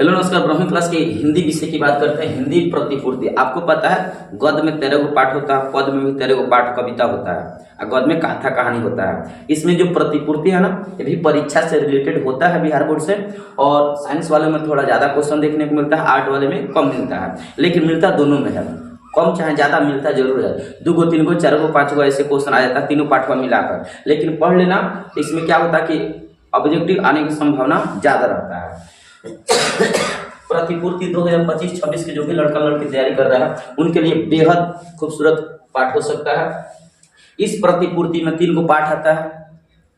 Hello नमस्कार। ब्रह्मी class के हिंदी विषय की बात करते हैं। हिंदी प्रतिपूर्ति। आपको पता है गद्य में 13 गो पाठ होता है, पद में भी 13 गो पाठ कविता होता है और गद्य में कथा कहानी होता है। इसमें जो प्रतिपूर्ति है ना, ये भी परीक्षा से रिलेटेड होता है बिहार बोर्ड से। और साइंस वाले में थोड़ा ज्यादा क्वेश्चन देखने को मिलता है, आर्ट वाले में कम मिलता है, लेकिन मिलता दोनों में है। कम चाहे ज्यादा मिलता जरूर है। 2 गो 3 गो 4 गो 5 गो ऐसे क्वेश्चन आ जाता है तीनों पाठ में मिलाकर। लेकिन पढ़ लेना तो इसमें क्या होता है कि ऑब्जेक्टिव आने की संभावना ज्यादा रहता है। प्रतिपूर्ति 2025-26 के जो भी लड़का लड़की तैयारी कर रहा है उनके लिए बेहद खूबसूरत पाठ हो सकता है। इस प्रतिपूर्ति में 3 गो पाठ आता है।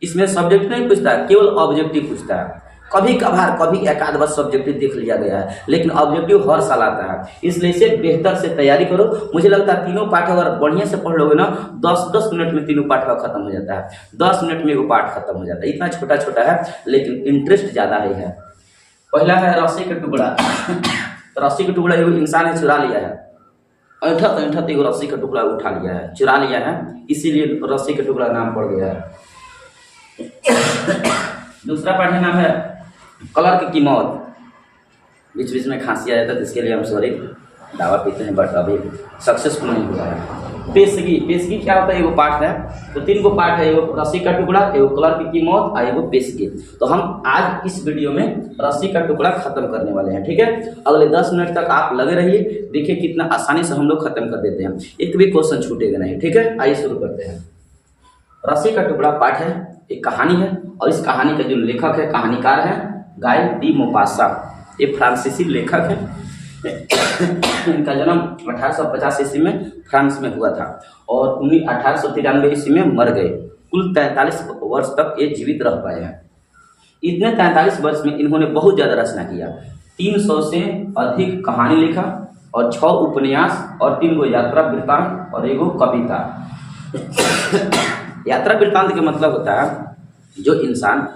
इसमें सब्जेक्ट नहीं पूछता है, केवल ऑब्जेक्टिव पूछता है। कभी कभार कभी एकाध बार सब्जेक्टिव देख लिया गया है, लेकिन ऑब्जेक्टिव हर साल आता है। इसलिए इसे बेहतर से तैयारी करो। मुझे लगता है तीनों पाठ अगर बढ़िया से पढ़ लोगे ना, 10-10 मिनट में तीनों पाठ खत्म हो जाता है। 10 मिनट में वो पाठ खत्म हो जाता है। इतना छोटा छोटा है लेकिन इंटरेस्ट ज्यादा है। पहला है रस्सी का टुकड़ा। रस्सी का टुकड़ा एगो इंसान ने चुरा लिया है। ऐठत ऐठत एगो रस्सी का टुकड़ा उठा लिया है, चुरा लिया है, इसीलिए रस्सी का टुकड़ा नाम पड़ गया है। दूसरा पाठ नाम है क्लर्क की मौत। बीच बीच में खांसी आ जाता है, इसके लिए हम सॉरी, दवा पीते हैं बट अभी सक्सेसफुल नहीं हुआ है। पेशगी। पेशगी क्या होता है? एगो पाठ है, तो 3 गो पाठ है। एगो रस्सी का टुकड़ा, एगो क्लर्क की मौत और एगो पेशगी। तो हम आज इस वीडियो में रस्सी का टुकड़ा खत्म करने वाले हैं, ठीक है। अगले 10 मिनट तक आप लगे रहिए, देखिए कितना आसानी से हम लोग खत्म कर देते हैं, एक भी क्वेश्चन छूटेगा नहीं, ठीक है। आइए शुरू करते हैं। रस्सी का टुकड़ा पाठ है, एक कहानी है और इस कहानी का जो लेखक है, कहानीकार है गाय डी मोपासा। ये फ्रांसीसी लेखक है। इनका जन्म 1850 ईस्वी में फ्रांस में हुआ था और 1893 ईस्वी में मर गए। कुल 43 वर्ष तक ये जीवित रह पाए हैं। इतने 43 वर्ष में इन्होंने बहुत ज्यादा रचना किया। 300 से अधिक कहानी लिखा और 6 उपन्यास और 3 गो यात्रा वृत्तांत और एगो कविता। यात्रा वृत्तांत का मतलब होता है जो इंसान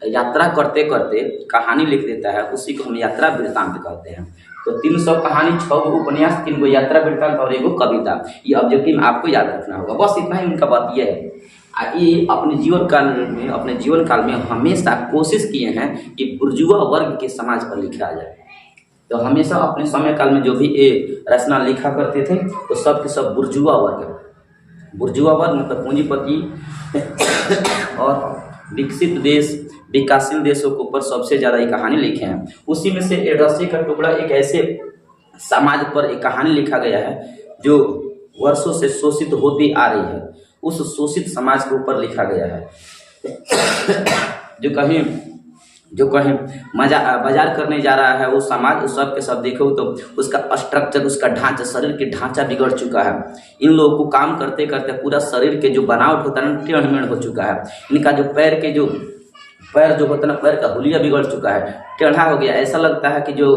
यात्रा करते करते कहानी लिख देता है, उसी को हम यात्रा वृत्तांत कहते हैं। तो 300 कहानी, 6 गो उपन्यास, 3 गो यात्रा वृत्तांत और एगो कविता। ये ऑब्जेक्टिव में आपको याद रखना होगा। बस इतना ही उनका बात यह है। ये अपने जीवन काल में हमेशा कोशिश किए हैं कि बुर्जुआ वर्ग के समाज पर लिखा जाए। तो हमेशा अपने समय काल में जो भी ये रचना लिखा करते थे तो सब के सब बुर्जुआ वर्ग। बुर्जुआ वर्ग मतलब पूंजीपति और विकसित देश, विकासशील देशों के ऊपर सबसे ज्यादा ये कहानी लिखे हैं। उसी में से रस्सी का टुकड़ा एक ऐसे समाज पर एक कहानी लिखा गया है जो वर्षों से शोषित होती आ रही है। उस शोषित समाज के ऊपर लिखा गया है। जो कहीं बाजार करने जा रहा है वो समाज, उस सब के सब देखो तो उसका स्ट्रक्चर, उसका ढांचा, शरीर के ढांचा बिगड़ चुका है। इन लोगों को काम करते करते पूरा शरीर के जो बनावट होता है ना, टेढ़मेढ़ हो चुका है। इनका जो पैर जो होता है ना, पैर का हुलिया बिगड़ चुका है, टेढ़ा हो गया। ऐसा लगता है कि जो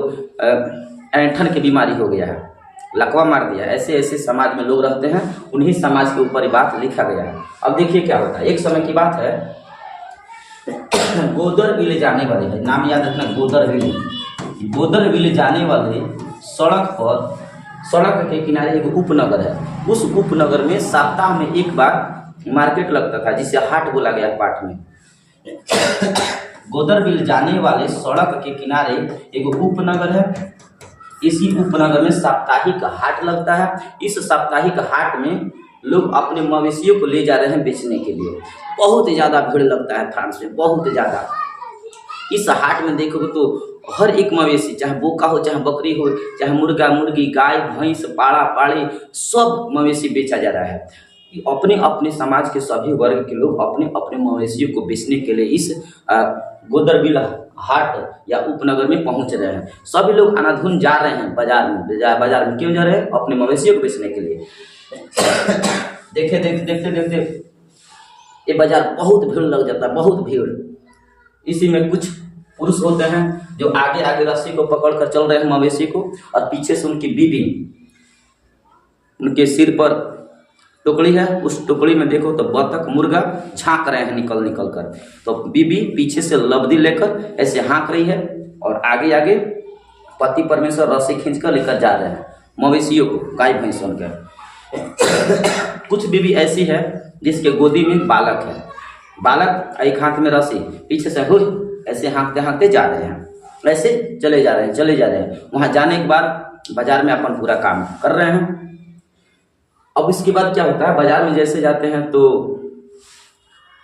ऐंठन की बीमारी हो गया है, लकवा मार दिया। ऐसे ऐसे समाज में लोग रहते हैं, उन्हीं समाज के ऊपर ये बात लिखा गया है। अब देखिए क्या होता है। एक समय की बात है, गोदरविल जाने वाले है, नाम याद रखना, गोदरविल जाने वाले सड़क के किनारे एक उपनगर है। उस उपनगर में सप्ताह में एक बार मार्केट लगता था, जिसे हाट बोला गया पाठ में। गोदरविल जाने वाले सड़क के किनारे एक उपनगर है। इसी उपनगर में साप्ताहिक हाट लगता है। इस साप्ताहिक हाट में लोग अपने मवेशियों को ले जा रहे हैं बेचने के लिए। बहुत ज्यादा भीड़ लगता है फ्रांस में, बहुत ज्यादा। इस हाट में देखोगे तो हर एक मवेशी, चाहे बोका हो, चाहे बकरी हो, चाहे मुर्गा मुर्गी, गाय भैंस, पाड़ा पाड़ी, सब मवेशी बेचा जा रहा है। अपने अपने समाज के सभी वर्ग के लोग अपने अपने मवेशियों को बेचने के लिए इस गोदरविल हाट या उपनगर में पहुंच रहे हैं। सभी लोग अनाधुन जा रहे हैं बाजार में। क्यों जा रहे हैं? अपने मवेशियों को बेचने के लिए। देखते ये बाजार बहुत भीड़ लग जाता है, बहुत भीड़। इसी में कुछ पुरुष होते हैं जो आगे आगे रस्सी को पकड़ कर चल रहे हैं मवेशी को, और पीछे से उनकी बीवी, उनके सिर पर टुकड़ी है। उस टुकड़ी में देखो तो बतख मुर्गा झांक रहे हैं निकल कर। तो बीबी पीछे से लबदी लेकर ऐसे हाँक रही है और आगे आगे पति परमेश्वर रस्सी खींच कर लेकर जा रहे हैं मवेशियों को, गाय भैंसों के। कुछ बीबी ऐसी है जिसके गोदी में बालक है। बालक एक हाथ में रस्सी, पीछे से ऐसे हाँकते हाँकते जा रहे हैं। ऐसे चले जा रहे हैं। वहाँ जाने के बाद बाजार में अपन पूरा काम कर रहे हैं। अब इसके बाद क्या होता है, बाजार में जैसे जाते हैं तो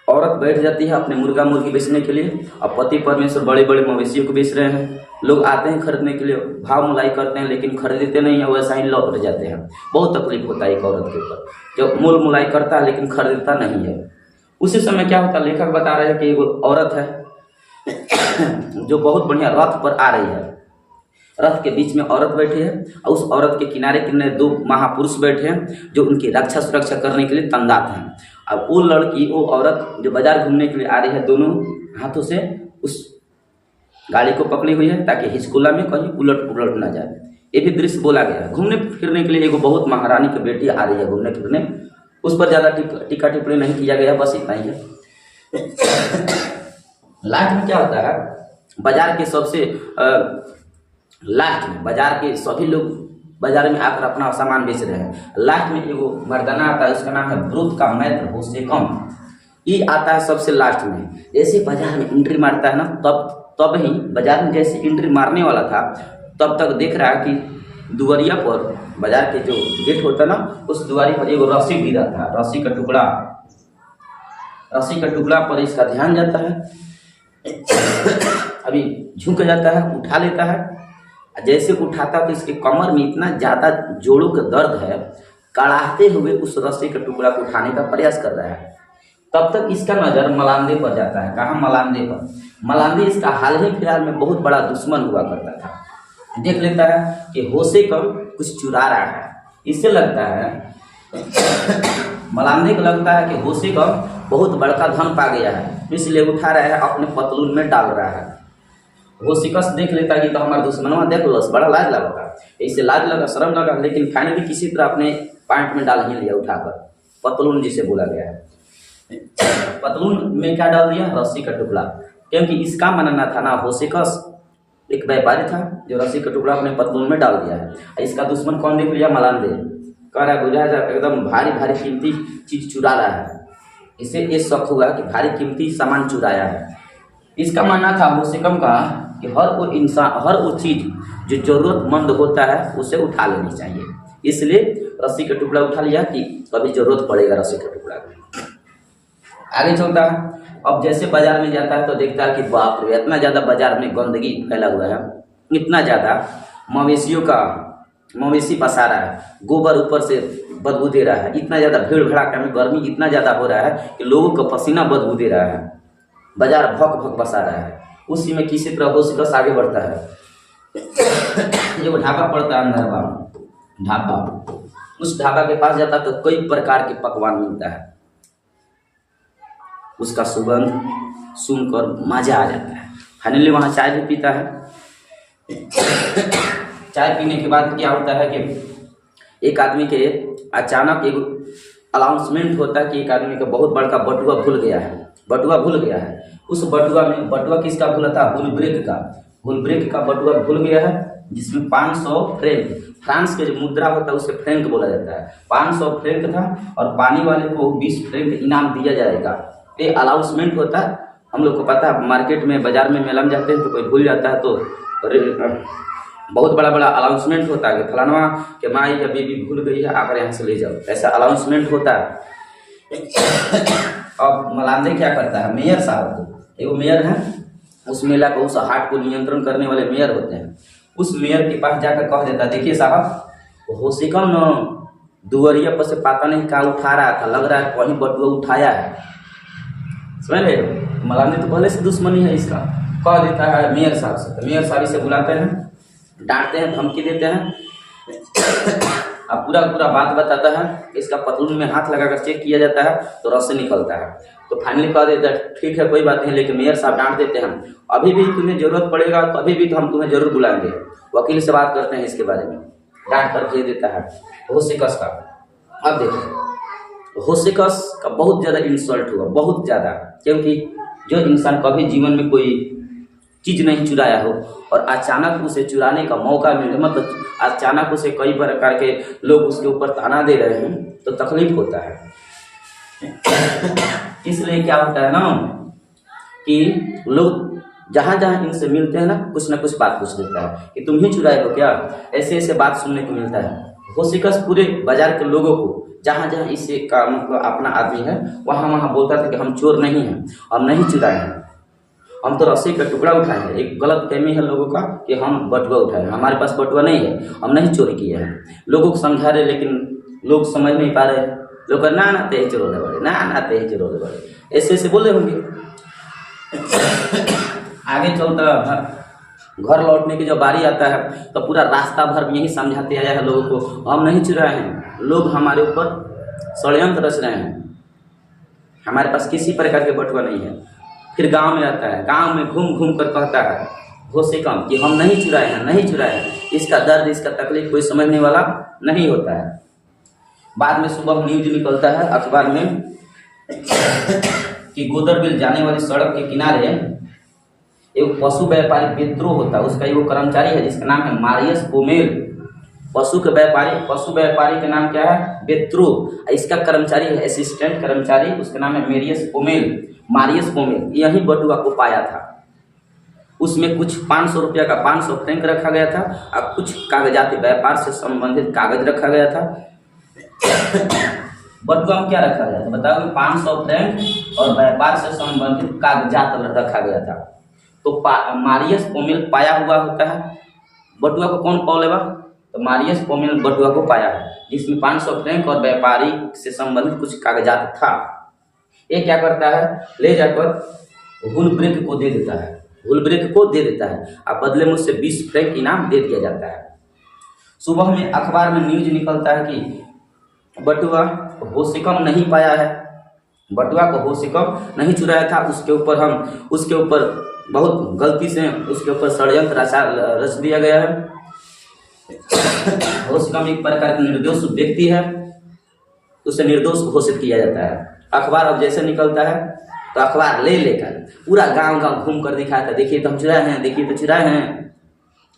औरत बैठ जाती है अपने मुर्गा मुर्गी बेचने के लिए। अब पति परमेश्वर बड़े बड़े मवेशियों को बेच रहे हैं। लोग आते हैं खरीदने के लिए, भाव मुलाई करते हैं, लेकिन खरीदते नहीं है, वैसा ही लौट जाते हैं। बहुत तकलीफ होता है एक औरत के ऊपर, जब मोल मुलाई करता है लेकिन खरीदता नहीं है। उसी समय क्या होता है, लेखक बता रहे हैं कि एक औरत है जो बहुत बढ़िया रथ पर आ रही है। रथ के बीच में औरत बैठी है और उस औरत के किनारे किनारे दो महापुरुष बैठे हैं जो उनकी रक्षा सुरक्षा करने के लिए तैनात हैं। अब वो लड़की, वो औरत जो बाजार घूमने के लिए आ रही है, दोनों हाथों से उस गाड़ी को पकड़ी हुई है ताकि हिचकोला में कहीं उलट ना जाए। ये भी दृश्य बोला गया है। घूमने फिरने के लिए एक बहुत महारानी की बेटी आ रही है घूमने फिरने, उस पर ज़्यादा टीका टिप्पणी नहीं किया गया, बस इतना ही है। लास्ट में क्या होता है, बाजार के सबसे लास्ट में बाजार के सभी लोग बाजार में आकर अपना सामान बेच रहे हैं। लास्ट में एगो मर्दाना आता है, उसका नाम है ब्रुत का मैत्र होसेकम। ये आता है सबसे लास्ट में। जैसे बाजार में एंट्री मारता है ना, तब ही बाजार में जैसे एंट्री मारने वाला था तब तक देख रहा है कि दुआरिया पर, बाजार के जो गेट होता है ना, उस दुआरी पर एगो रस्सी गिरा था, रस्सी का टुकड़ा पर इसका ध्यान जाता है। अभी झुक जाता है, उठा लेता है। जैसे उठाता तो इसके कमर में इतना ज़्यादा जोड़ों का दर्द है, कड़ाहते हुए उस रस्सी के टुकड़ा को उठाने का प्रयास कर रहा है। तब तक इसका नज़र मलांदे पर जाता है। कहाँ? मलांदे पर। मलांदे इसका हाल ही फिलहाल में बहुत बड़ा दुश्मन हुआ करता था। देख लेता है कि होसेकम कुछ चुरा रहा है। इससे लगता है मलांदे को लगता है कि होसेकम बहुत बड़का धन पा गया है, इसलिए उठा रहा है, अपने पतलून में डाल रहा है। होसेकस देख लेता है कि तो हमारा दुश्मनवा देख लो, बड़ा लाज लगा, इससे लाज लगा, शर्म लगा, लेकिन फाइनली किसी तरह अपने पैंट में डाल ही लिया उठाकर, पतलून जिसे बोला गया है। पतलून में क्या डाल दिया? रस्सी का टुकड़ा। क्योंकि इसका मानना था ना, होसेकस एक व्यापारी था जो रस्सी का टुकड़ा अपने पतलून में डाल दिया है। इसका दुश्मन कौन देख लिया? मलांदे। कह रहा है बुझा जा एकदम भारी भारी कीमती चीज चुरा रहा है। इसे ये शक हुआ कि भारी कीमती सामान चुराया है। इसका मानना था होसेकम का कि हर वो इंसान, हर वो चीज जो जरूरतमंद होता है उसे उठा लेनी चाहिए। इसलिए रस्सी का टुकड़ा उठा लिया कि कभी जरूरत पड़ेगा रस्सी का टुकड़ा की। आगे चलता है। अब जैसे बाजार में जाता है तो देखता है कि बाप रे, इतना ज़्यादा बाजार में गंदगी फैला हुआ है, इतना ज़्यादा मवेशी पसा रहा है, गोबर ऊपर से बदबू दे रहा है, इतना ज़्यादा भीड़ भड़ाका में गर्मी इतना ज़्यादा हो रहा है कि लोगों का पसीना बदबू दे रहा है, बाजार भक भक बसा रहा है। उसी में किसी तरह होसेकस आगे बढ़ता है। जब ढाबा पड़ता है अंदरवा, ढाबा, उस ढाबा के पास जाता है तो कई प्रकार के पकवान मिलता है। उसका सुगंध सुनकर मजा आ जाता है। फाइनली वहाँ चाय भी पीता है। चाय पीने के बाद क्या होता है कि एक आदमी के अचानक एक अनाउंसमेंट होता है कि एक आदमी का बहुत बड़का बटुआ भूल गया है। उस बटुआ किसका भूला था? हुलब्रेक का बटुआ भूल गया है, जिसमें 500 फ्रैंक, फ्रांस के जो मुद्रा होता है उसे फ्रैंक बोला जाता है, 500 फ्रैंक था और पानी वाले को 20 फ्रैंक इनाम दिया जाएगा। ये अनाउंसमेंट होता है। हम लोग को पता है, मार्केट में, बाजार में, मेला में जाते हैं तो कोई भूल जाता है तो बहुत बड़ा अनाउंसमेंट होता है कि फलाना के माँ या बीबी भूल गई है, आकर यहाँ से ले जाओ, ऐसा अनाउंसमेंट होता है। अब मलांदे क्या करता है? मेयर साहब, एगो मेयर है, उस मेला को, उस हाट को नियंत्रण करने वाले मेयर होते हैं, उस मेयर के पास जाकर कह देता है, देखिए साहब, होसेकम न दुआरिया पर से पता नहीं क्या उठा रहा था, लग रहा है कहीं बटुआ उठाया है। समझ ले, मलांदे तो पहले से दुश्मनी है इसका। कह देता है मेयर साहब से, तो मेयर साहब इसे बुलाते हैं, डांटते हैं, धमकी देते हैं। अब पूरा बात बताता है। इसका पतलून में हाथ लगाकर चेक किया जाता है तो रस से निकलता है। तो फाइनली कह देता है ठीक है कोई बात नहीं, लेकिन मेयर साहब डांट देते हैं, अभी भी तुम्हें जरूरत पड़ेगा कभी भी तो हम तुम्हें जरूर बुलाएंगे। वकील से बात करते हैं इसके बारे में, डांट कर भेज देता है होसेकस का। अब देखो, होसेकस का बहुत ज़्यादा इंसल्ट हुआ, बहुत ज़्यादा, क्योंकि जो इंसान कभी जीवन में कोई चीज़ नहीं चुराया हो और अचानक उसे चुराने का मौका मिले, मतलब अचानक उसे कई प्रकार के लोग उसके ऊपर ताना दे रहे हैं तो तकलीफ होता है। इसलिए क्या होता है ना कि लोग जहाँ जहाँ इनसे मिलते हैं ना कुछ बात पूछ देता है कि तुम ही चुराए हो क्या, ऐसे ऐसे बात सुनने को मिलता है। होशिकस पूरे बाजार के लोगों को जहाँ जहाँ इसे का मतलब अपना आदमी है वहाँ वहाँ बोलता था कि हम चोर नहीं हैं, हम नहीं चुराए हैं, हम तो रस्सी का टुकड़ा उठाए हैं। एक गलत फहमी है लोगों का कि हम बटुआ उठाए हैं, हमारे पास बटुआ नहीं है, हम नहीं चोरी किए हैं। लोगों को समझा रहे लेकिन लोग समझ नहीं पा रहे। लोग ना ना तेज चोरोले बड़े, ना तेज चोरोले बड़े, ऐसे ऐसे बोले होंगे। आगे चलता घर लौटने की जब बारी आता है तो पूरा रास्ता भर में यही समझाते आया है लोगों को, हम नहीं चुराए हैं, लोग हमारे ऊपर षड्यंत्र रच रहे हैं, हमारे पास किसी प्रकार के बटुआ नहीं है। फिर गांव में आता है, गांव में घूम घूम कर कहता है होशे कम कि हम नहीं चुराए हैं, नहीं चुराए हैं। इसका दर्द, इसका तकलीफ कोई समझने वाला नहीं होता है। बाद में सुबह न्यूज निकलता है अखबार में कि गोदरबिल जाने वाली सड़क के किनारे एक पशु व्यापारी बेत्रो होता है, उसका एक कर्मचारी है जिसका नाम है मारियस पोमेल। पशु व्यापारी का नाम क्या है? बेत्रो। इसका कर्मचारी है, असिस्टेंट कर्मचारी, उसका नाम है मारियस पोमेल। यही बटुआ को पाया था। उसमें कुछ 500 रुपया का 500 फ्रैंक रखा गया था और कुछ कागजाती व्यापार से संबंधित कागज रखा गया था। बटुआ में क्या रखा गया था बताओ? 500 फ्रैंक और व्यापार से संबंधित कागजात रखा गया था। तो मारियस पोमेल पाया हुआ होता है। बटुआ को कौन पालेगा? तो मारियस पोमेल बटुआ को पाया है जिसमें 500 फ्रैंक और व्यापारी से संबंधित कुछ कागजात था। ये क्या करता है? ले जाकर हुलब्रेक को दे देता है, और बदले में उससे 20 फ्रैंक इनाम दे दिया जाता है। सुबह में अखबार में न्यूज निकलता है कि बटुआ होशिकम नहीं पाया है, बटुआ को होशिकम नहीं चुराया था। उसके ऊपर बहुत गलती से उसके ऊपर षड्यंत्र रच दिया गया है। होशिकम एक प्रकार का निर्दोष व्यक्ति है, उसे निर्दोष घोषित किया जाता है। अखबार अब जैसे निकलता है तो अखबार लेकर पूरा गांव घूम कर दिखाता है, देखिए तो हम चुराए हैं, देखिए तो चुराए हैं।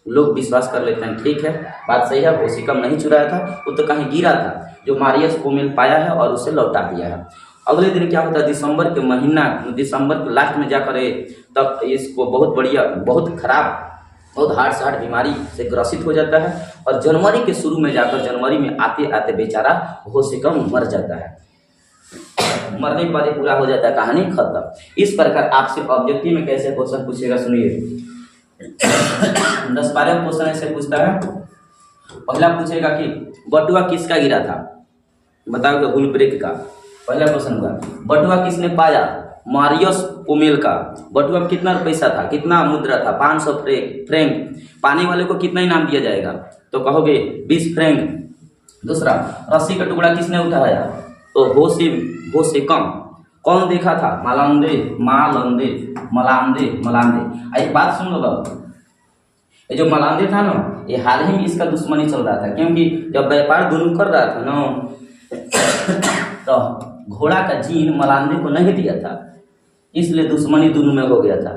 लोग विश्वास कर लेते हैं, ठीक है बात सही है, होशिकम नहीं चुराया था, वो तो कहीं गिरा था जो मारियस पोमेल पाया है और उसे लौटा दिया है। अगले दिन क्या होता है? दिसंबर के लास्ट में जाकर तब इसको बहुत खराब, बहुत हार्ड से हार्ड बीमारी से ग्रसित हो जाता है और जनवरी के शुरू में जाकर, जनवरी में आते आते बेचारा होशिकम मर जाता है। मरने के बाद ही पूरा हो जाता है, कहानी खत्म। इस प्रकार आपसे ऑब्जेक्टिव में कैसे क्वेश्चन पूछेगा सुनिए। 10-12 क्वेश्चन ऐसे पूछता है। पहला पूछेगा कि बटुआ किसका गिरा था, बताओगे हुलब्रेक का। पहला क्वेश्चन होगा बटुआ किसने पाया? मारियस पोमेल का। बटुआ में कितना पैसा था, कितना मुद्रा था? 500 फ्रैंक। पाने वाले को कितना इनाम दिया जाएगा? तो कहोगे 20 फ्रैंक। दूसरा, रस्सी का टुकड़ा किसने उठाया? तो होशिकम। कौन देखा था? मलांदे। एक बात सुन लो बाबू, ये जो मलांदे था ना, ये हाल ही में इसका दुश्मनी चल रहा था, क्योंकि जब व्यापार दोनों कर रहा था ना तो घोड़ा का जीन मलांदे को नहीं दिया था, इसलिए दुश्मनी दोनों में हो गया था।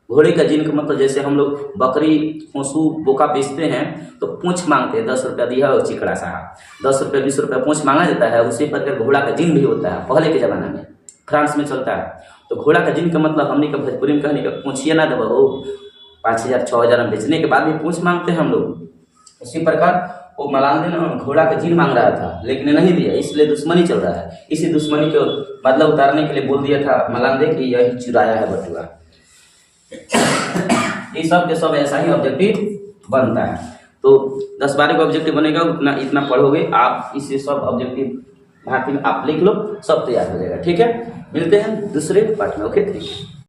घोड़े का जीन का मतलब जैसे हम लोग बकरी, भैंसू, बोका बेचते हैं तो पूंछ मांगते हैं, 10 रुपया दिया और चिकड़ा सा 10 रुपया 20 रुपया पूंछ मांगा जाता है। उसी प्रकार घोड़ा का जीन भी होता है, पहले के जमाना में फ्रांस में चलता है। तो घोड़ा का जीन का मतलब हमने का भोजपुरी में कहने का पूछिए ना दबा हो, 5000 6000 में बेचने के बाद भी पूंछ मांगते हैं हम लोग। उसी प्रकार वो मलांदे ने घोड़ा का जीन मांग रहा था लेकिन नहीं दिया, इसलिए दुश्मनी चल रहा है। इसी दुश्मनी को मतलब उतारने के लिए बोल दिया था मलांदे कि यही चुराया है बटुआ। ये सब के सब ऐसा ही ऑब्जेक्टिव बनता है। तो 10-12 का ऑब्जेक्टिव बनेगा, इतना पढ़ोगे आप, इससे सब ऑब्जेक्टिव भारतीय में आप लिख लो, सब तैयार हो जाएगा। ठीक है, मिलते हैं दूसरे पार्ट में। Okay, thank you.